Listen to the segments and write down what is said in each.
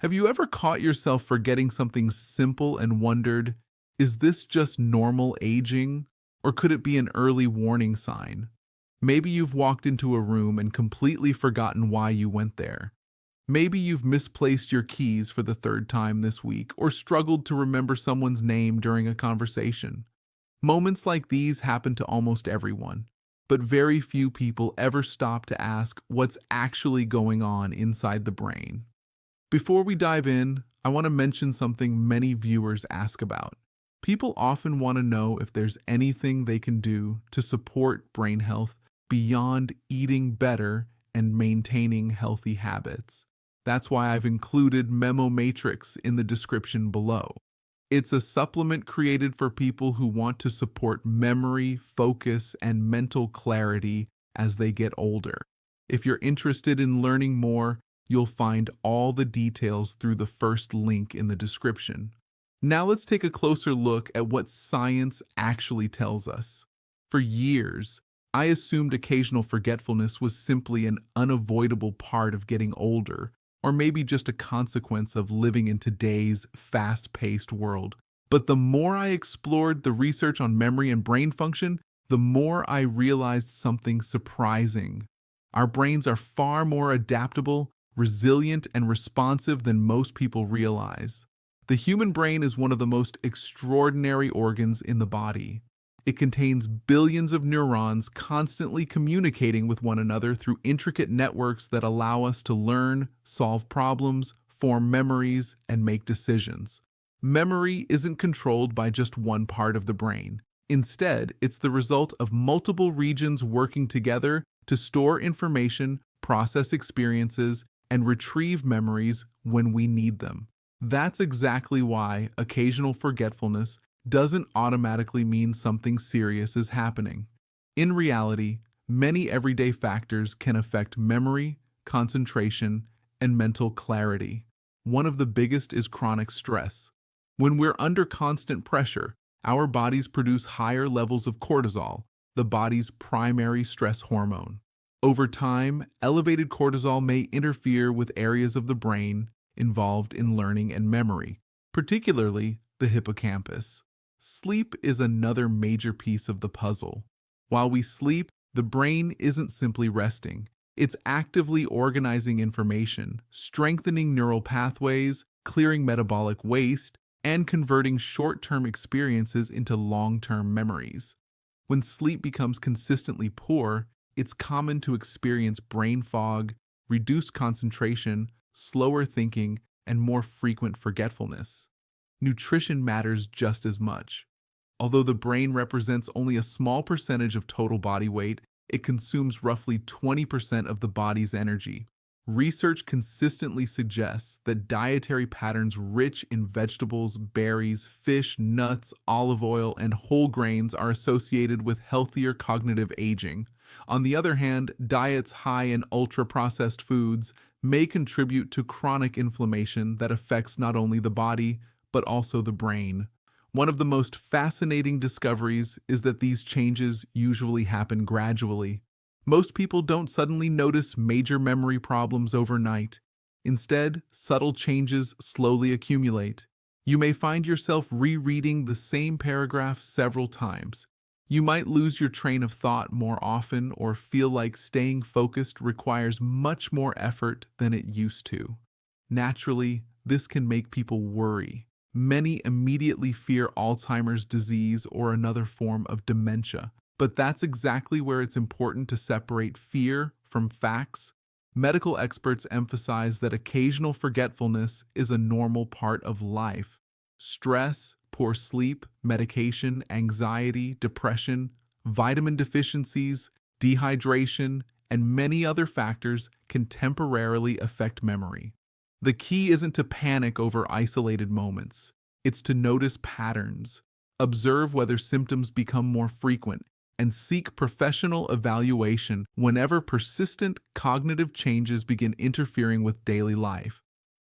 Have you ever caught yourself forgetting something simple and wondered, is this just normal aging? Or could it be an early warning sign? Maybe you've walked into a room and completely forgotten why you went there. Maybe you've misplaced your keys for the third time this week or struggled to remember someone's name during a conversation. Moments like these happen to almost everyone, but very few people ever stop to ask what's actually going on inside the brain. Before we dive in, I want to mention something many viewers ask about. People often want to know if there's anything they can do to support brain health beyond eating better and maintaining healthy habits. That's why I've included Memo Matrix in the description below. It's a supplement created for people who want to support memory, focus, and mental clarity as they get older. If you're interested in learning more, you'll find all the details through the first link in the description. Now let's take a closer look at what science actually tells us. For years, I assumed occasional forgetfulness was simply an unavoidable part of getting older, or maybe just a consequence of living in today's fast-paced world. But the more I explored the research on memory and brain function, the more I realized something surprising. Our brains are far more adaptable, resilient, and responsive than most people realize. The human brain is one of the most extraordinary organs in the body. It contains billions of neurons constantly communicating with one another through intricate networks that allow us to learn, solve problems, form memories, and make decisions. Memory isn't controlled by just one part of the brain. Instead, it's the result of multiple regions working together to store information, process experiences, and retrieve memories when we need them. That's exactly why occasional forgetfulness doesn't automatically mean something serious is happening. In reality, many everyday factors can affect memory, concentration, and mental clarity. One of the biggest is chronic stress. When we're under constant pressure, our bodies produce higher levels of cortisol, the body's primary stress hormone. Over time, elevated cortisol may interfere with areas of the brain involved in learning and memory, particularly the hippocampus. Sleep is another major piece of the puzzle. While we sleep, the brain isn't simply resting. It's actively organizing information, strengthening neural pathways, clearing metabolic waste, and converting short-term experiences into long-term memories. When sleep becomes consistently poor, it's common to experience brain fog, reduced concentration, slower thinking, and more frequent forgetfulness. Nutrition matters just as much. Although the brain represents only a small percentage of total body weight, it consumes roughly 20% of the body's energy. Research consistently suggests that dietary patterns rich in vegetables, berries, fish, nuts, olive oil, and whole grains are associated with healthier cognitive aging. On the other hand, diets high in ultra-processed foods may contribute to chronic inflammation that affects not only the body, but also the brain. One of the most fascinating discoveries is that these changes usually happen gradually. Most people don't suddenly notice major memory problems overnight. Instead, subtle changes slowly accumulate. You may find yourself rereading the same paragraph several times. You might lose your train of thought more often or feel like staying focused requires much more effort than it used to. Naturally, this can make people worry. Many immediately fear Alzheimer's disease or another form of dementia. But that's exactly where it's important to separate fear from facts. Medical experts emphasize that occasional forgetfulness is a normal part of life. Stress, poor sleep, medication, anxiety, depression, vitamin deficiencies, dehydration, and many other factors can temporarily affect memory. The key isn't to panic over isolated moments. It's to notice patterns, observe whether symptoms become more frequent, and seek professional evaluation whenever persistent cognitive changes begin interfering with daily life.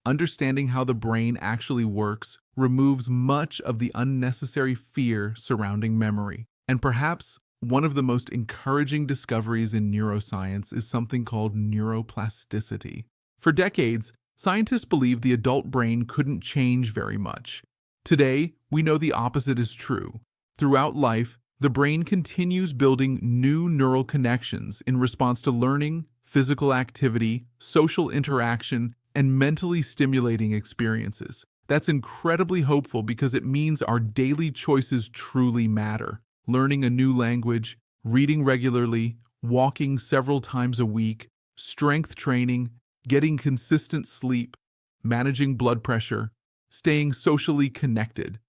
Understanding how the brain actually works removes much of the unnecessary fear surrounding memory. And perhaps one of the most encouraging discoveries in neuroscience is something called neuroplasticity. For decades, Scientists believe the adult brain couldn't change very much. Today, we know the opposite is true. Throughout life, the brain continues building new neural connections in response to learning, physical activity, social interaction, and mentally stimulating experiences. That's incredibly hopeful because it means our daily choices truly matter. Learning a new language, reading regularly, walking several times a week, strength training, getting consistent sleep, managing blood pressure, staying socially connected.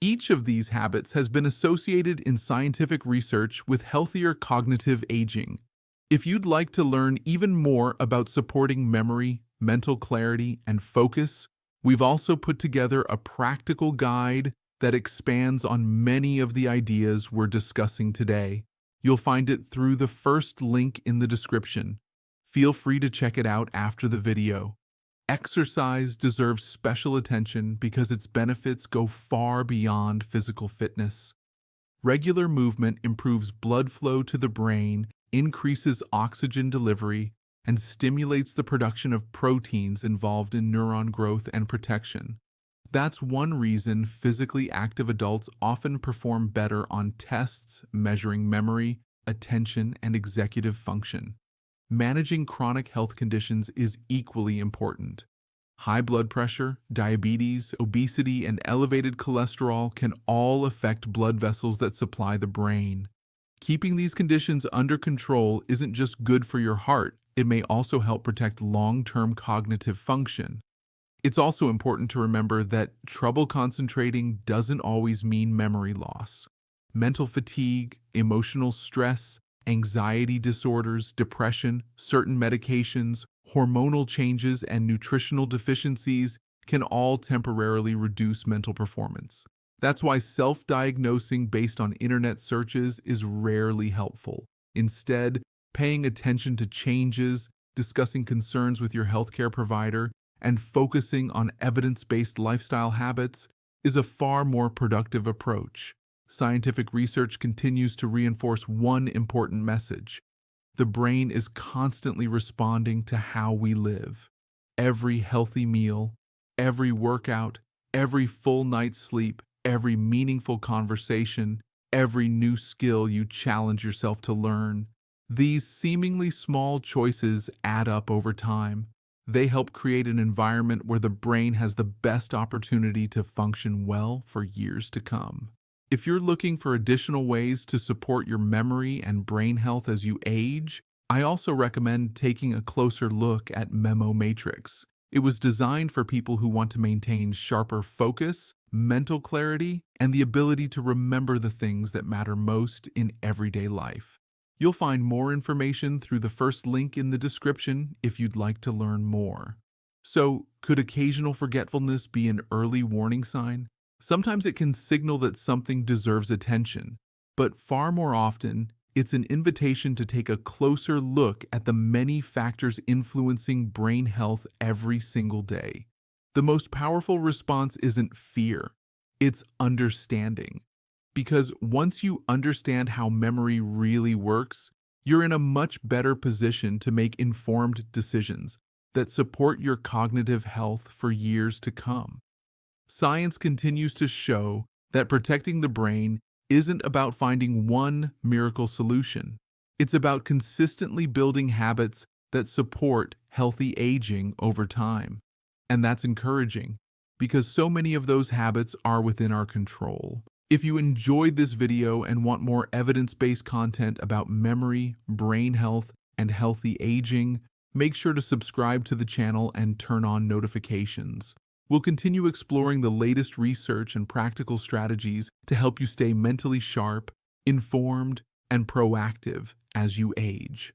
Each of these habits has been associated in scientific research with healthier cognitive aging. If you'd like to learn even more about supporting memory, mental clarity, and focus, we've also put together a practical guide that expands on many of the ideas we're discussing today. You'll find it through the first link in the description. Feel free to check it out after the video. Exercise deserves special attention because its benefits go far beyond physical fitness. Regular movement improves blood flow to the brain, increases oxygen delivery, and stimulates the production of proteins involved in neuron growth and protection. That's one reason physically active adults often perform better on tests measuring memory, attention, and executive function. Managing chronic health conditions is equally important. High blood pressure, diabetes, obesity, and elevated cholesterol can all affect blood vessels that supply the brain. Keeping these conditions under control isn't just good for your heart, it may also help protect long-term cognitive function. It's also important to remember that trouble concentrating doesn't always mean memory loss. Mental fatigue, emotional stress, anxiety disorders, depression, certain medications, hormonal changes, and nutritional deficiencies can all temporarily reduce mental performance. That's why self-diagnosing based on internet searches is rarely helpful. Instead, paying attention to changes, discussing concerns with your healthcare provider, and focusing on evidence-based lifestyle habits is a far more productive approach. Scientific research continues to reinforce one important message. The brain is constantly responding to how we live. Every healthy meal, every workout, every full night's sleep, every meaningful conversation, every new skill you challenge yourself to learn. These seemingly small choices add up over time. They help create an environment where the brain has the best opportunity to function well for years to come. If you're looking for additional ways to support your memory and brain health as you age, I also recommend taking a closer look at Memo Matrix. It was designed for people who want to maintain sharper focus, mental clarity, and the ability to remember the things that matter most in everyday life. You'll find more information through the first link in the description if you'd like to learn more. So, could occasional forgetfulness be an early warning sign? Sometimes it can signal that something deserves attention, but far more often, it's an invitation to take a closer look at the many factors influencing brain health every single day. The most powerful response isn't fear, it's understanding. Because once you understand how memory really works, you're in a much better position to make informed decisions that support your cognitive health for years to come. Science continues to show that protecting the brain isn't about finding one miracle solution. It's about consistently building habits that support healthy aging over time. And that's encouraging, because so many of those habits are within our control. If you enjoyed this video and want more evidence-based content about memory, brain health, and healthy aging, make sure to subscribe to the channel and turn on notifications. We'll continue exploring the latest research and practical strategies to help you stay mentally sharp, informed, and proactive as you age.